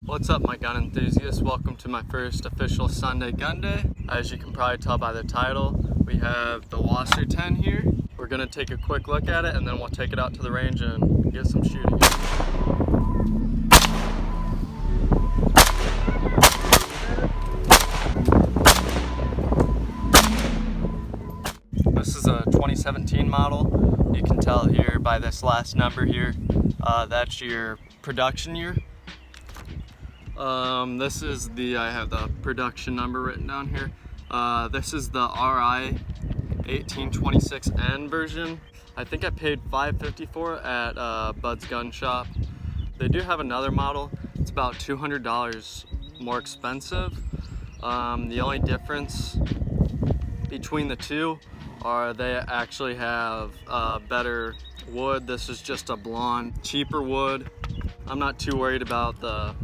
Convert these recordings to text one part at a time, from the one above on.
What's up, my gun enthusiasts? Welcome to my first official Sunday Gunday. As you can probably tell by the title, we have the Wasr 10 here. We're gonna take a quick look at it and then we'll take it out to the range and get some shooting. This is a 2017 model. You can tell here by this last number here, that's your production year. This is I have the production number written down here. This is the RI 1826N version. I think I paid $5.50 for it at Bud's Gun Shop. They do have another model. It's about $200 more expensive. The only difference between the two are they actually have better wood. This is just a blonde, cheaper wood. I'm not too worried about the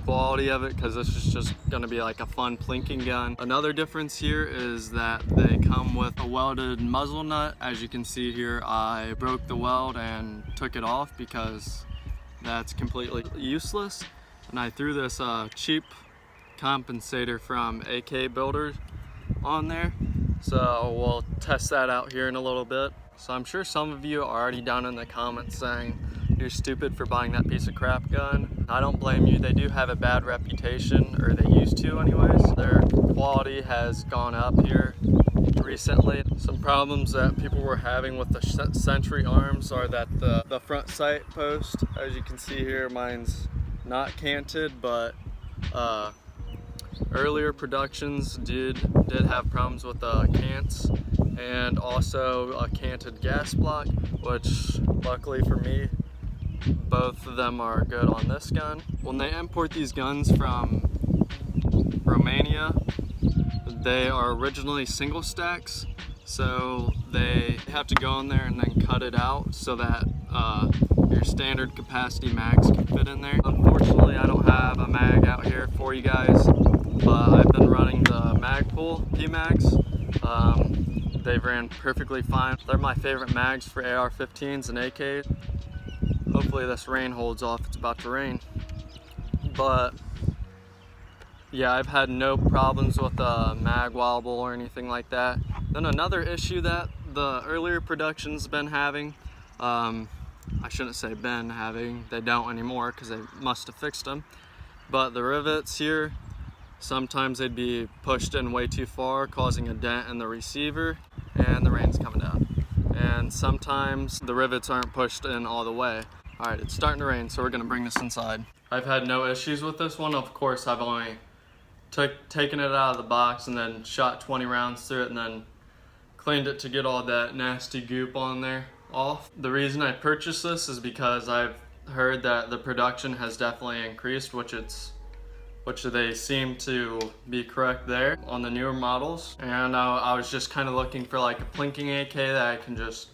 quality of it because this is just going to be like a fun plinking gun. Another difference here is that they come with a welded muzzle nut. As you can see here, I broke the weld and took it off because that's completely useless, and I threw this cheap compensator from AK Builder on there, so we'll test that out here in a little bit. So I'm sure some of you are already down in the comments saying you're stupid for buying that piece of crap gun. I don't blame you. They do have a bad reputation, or they used to anyways. Their quality has gone up here recently. Some problems that people were having with the Century arms are that the front sight post, as you can see here, mine's not canted, but earlier productions did have problems with the cants and also a canted gas block, which luckily for me, both of them are good on this gun. When they import these guns from Romania, they are originally single stacks, so they have to go in there and then cut it out so that your standard capacity mags can fit in there. Unfortunately, I don't have a mag out here for you guys, but I've been running the Magpul P-Mags. They've ran perfectly fine. They're my favorite mags for AR-15s and AKs. Hopefully this rain holds off. It's about to rain. But yeah, I've had no problems with the mag wobble or anything like that. Then another issue that the earlier production's been having, I shouldn't say been having, they don't anymore because they must have fixed them, but the rivets here, sometimes they'd be pushed in way too far, causing a dent in the receiver, and the rain's coming down. And sometimes the rivets aren't pushed in all the way. All right, it's starting to rain, so we're gonna bring this inside. I've had no issues with this one. Of course, I've only taken it out of the box and then shot 20 rounds through it and then cleaned it to get all that nasty goop on there off. The reason I purchased this is because I've heard that the production has definitely increased, which they seem to be correct there on the newer models. And I was just kind of looking for like a plinking AK that I can just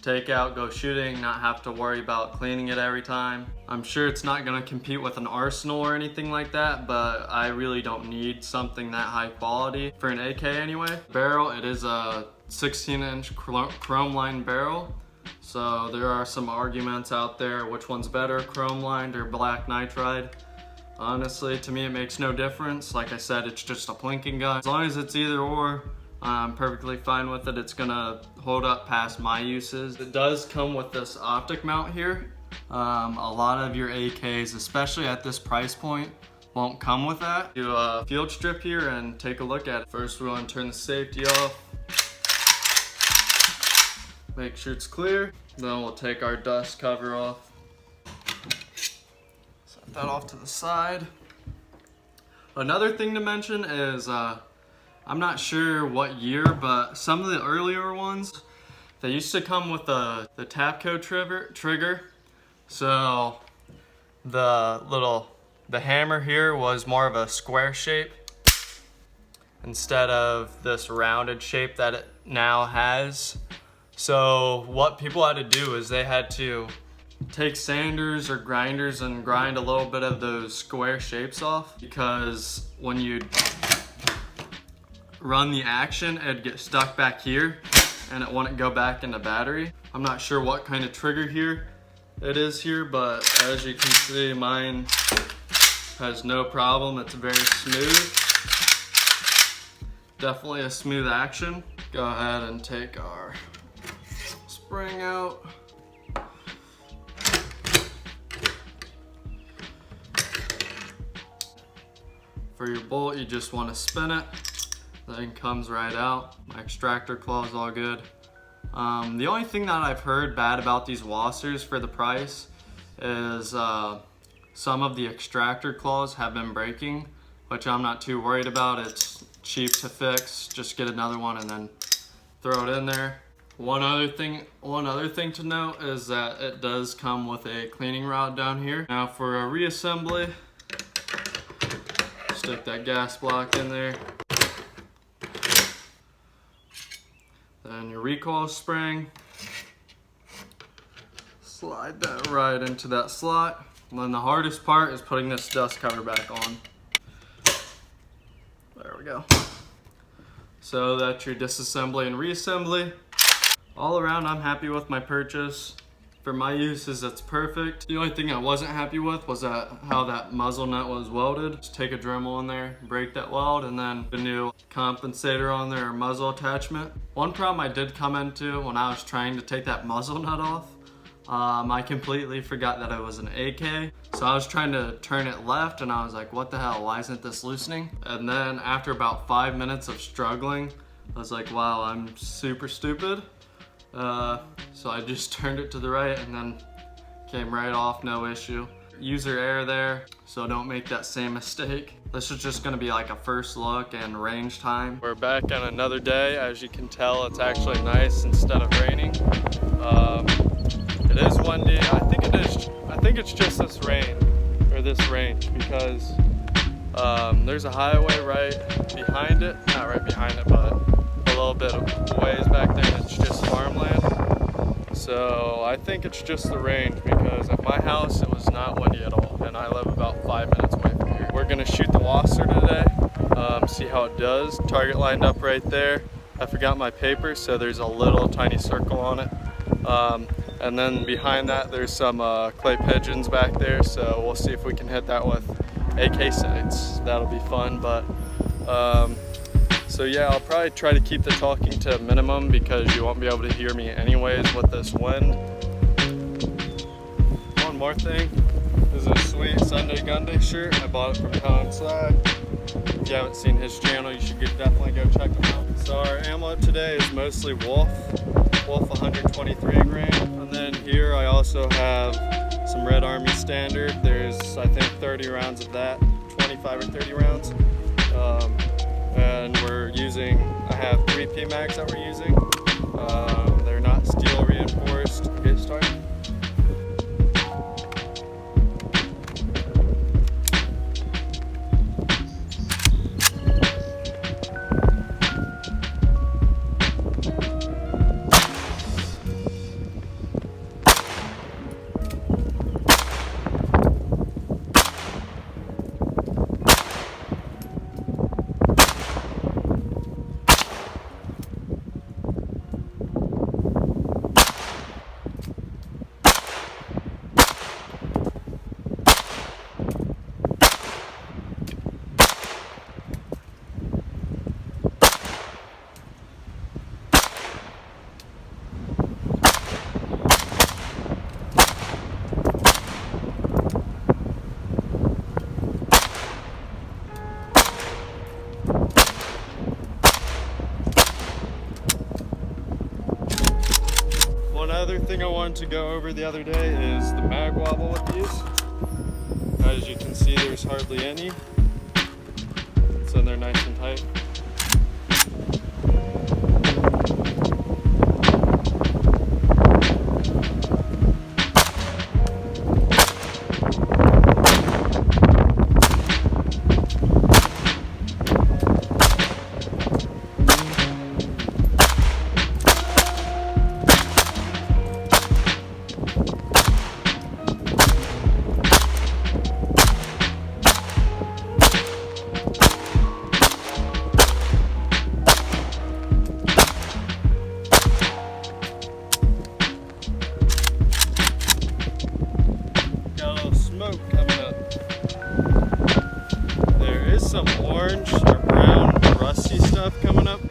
take out, go shooting, not have to worry about cleaning it every time. I'm sure it's not gonna compete with an Arsenal or anything like that, but I really don't need something that high quality for an AK anyway. Barrel, it is a 16-inch chrome lined barrel. So there are some arguments out there, which one's better, chrome lined or black nitride. Honestly, to me it makes no difference. Like I said, it's just a plinking gun. As long as it's either or, I'm perfectly fine with it. It's gonna hold up past my uses. It does come with this optic mount here. A lot of your AKs, especially at this price point, won't come with that. Do a field strip here and take a look at it. First, we want to turn the safety off. Make sure it's clear. Then we'll take our dust cover off. Set that off to the side. Another thing to mention is, I'm not sure what year, but some of the earlier ones, they used to come with the Tapco trigger. So the hammer here was more of a square shape instead of this rounded shape that it now has. So what people had to do is they had to take sanders or grinders and grind a little bit of those square shapes off, because when you run the action, it'd get stuck back here and it wouldn't go back in the battery. I'm not sure what kind of trigger here it is here, but as you can see, mine has no problem. It's very smooth. Definitely a smooth action. Go ahead and take our spring out. For your bolt, you just want to spin it. Then comes right out. My extractor claw is all good. The only thing that I've heard bad about these Wasrs for the price is some of the extractor claws have been breaking, which I'm not too worried about. It's cheap to fix. Just get another one and then throw it in there. One other thing to note is that it does come with a cleaning rod down here. Now for a reassembly, stick that gas block in there. Then your recoil spring. Slide that right into that slot. And then the hardest part is putting this dust cover back on. There we go. So that's your disassembly and reassembly. All around, I'm happy with my purchase. For my uses, it's perfect. The only thing I wasn't happy with was how that muzzle nut was welded. Just take a Dremel in there, break that weld, and then the new compensator on there, or muzzle attachment. One problem I did come into when I was trying to take that muzzle nut off, I completely forgot that it was an AK. So I was trying to turn it left and I was like, what the hell, why isn't this loosening? And then after about 5 minutes of struggling, I was like, wow, I'm super stupid. So I just turned it to the right and then came right off, no issue. User error there, so don't make that same mistake. This is just gonna be like a first look and range time. We're back on another day. As you can tell, it's actually nice instead of raining. It is windy. I think it's just this rain, or this range, because there's a highway right behind it. Not right behind it, but a little bit of ways back there, and it's just farmland. So I think it's just the range, because at my house it was not windy at all, and I live about 5 minutes away from here. We're gonna shoot the Wasr today, see how it does. Target lined up right there. I forgot my paper, so there's a little tiny circle on it. And then behind that there's some clay pigeons back there, so we'll see if we can hit that with AK sights. That'll be fun, but so yeah, I'll probably try to keep the talking to a minimum because you won't be able to hear me anyways with this wind. One more thing, this is a sweet Sunday Gunday shirt. I bought it from Tom Slag. If you haven't seen his channel, you should definitely go check him out. So our ammo today is mostly Wolf 123 grain. And then here I also have some Red Army Standard. There's, I think, 30 rounds of that, 25 or 30 rounds. And I have 3 PMags that we're using. They're not steel reinforced. Get started. Another thing I wanted to go over the other day is the mag wobble with these. As you can see, there's hardly any, so they're nice and tight. some orange or brown rusty stuff coming up.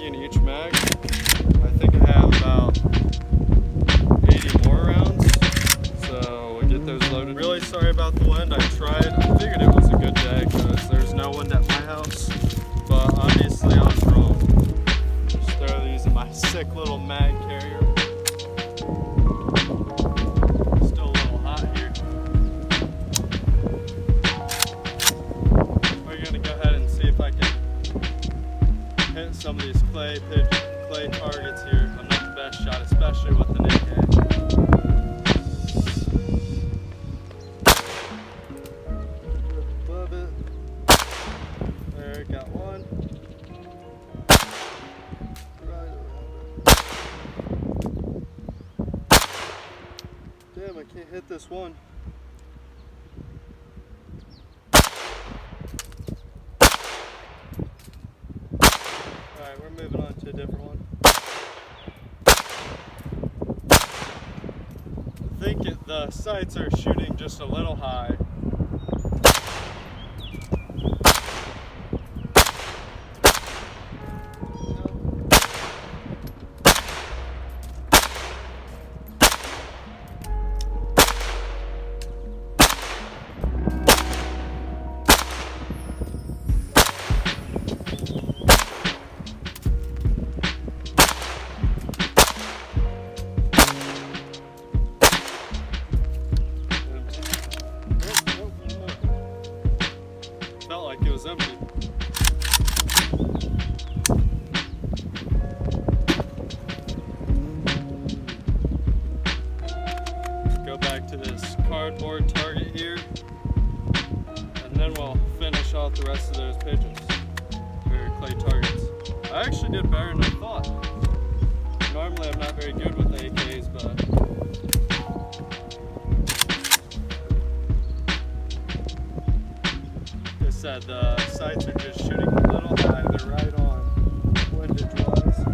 In each mag. I think I have about 80 more rounds, so we'll get those loaded. Really sorry about the wind. I figured it was a good day because there's no wind at my house, but obviously I was wrong. Just throw these in my sick little mag carrier. Still a little hot here. We're gonna go ahead and see if I can hit some of these clay targets here. I'm not the best shot, especially with the naked. Above it. There, got one. Right around it. Damn, I can't hit this one. Alright, we're moving on to a different one. I think the sights are shooting just a little high. Felt like it was empty. Go back to this cardboard target here, and then we'll finish off the rest of those pigeons, or clay targets. I actually did better than I thought. Normally I'm not very good with AKs, but said the sights are just shooting a little high. They're right on windage wise.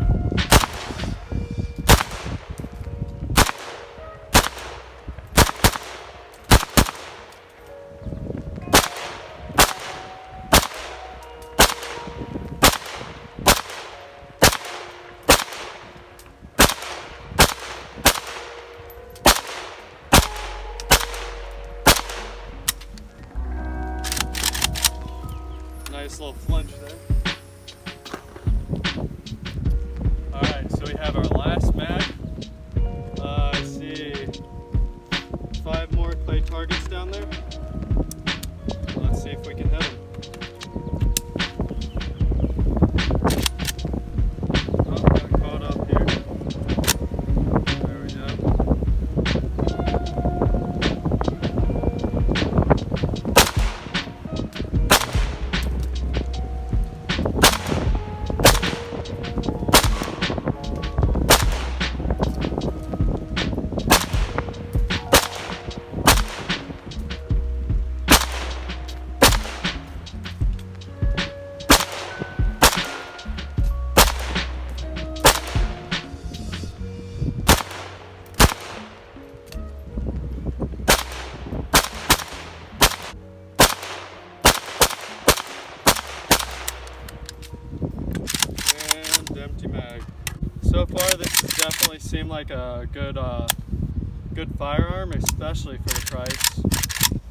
Nice little flinch there. Alright, so we have our last mag. I see 5 more clay targets down there. Let's see if we can hit them. Oh, got caught up here. There we go. Empty mag. So far this has definitely seemed like a good firearm, especially for the price.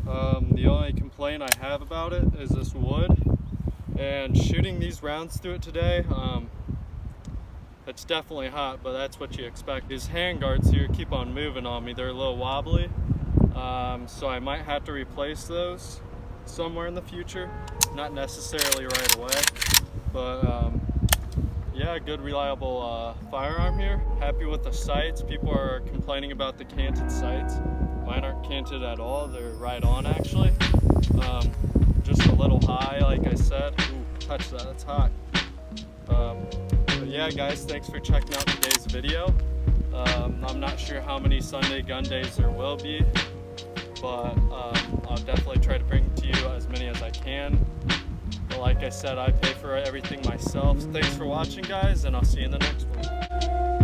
The only complaint I have about it is this wood, and shooting these rounds through it today, it's definitely hot, but that's what you expect. These hand guards here keep on moving on me. They're a little wobbly, so I might have to replace those somewhere in the future. Not necessarily right away, but yeah, good reliable firearm here. Happy with the sights. People are complaining about the canted sights. Mine aren't canted at all. They're right on actually. Just a little high, like I said. Ooh, touch that, it's hot. But yeah guys, thanks for checking out today's video. I'm not sure how many Sunday gun days there will be, but I'll definitely try to bring to you as many as I can. But like I said, I pay for everything myself. Thanks for watching guys, and I'll see you in the next one.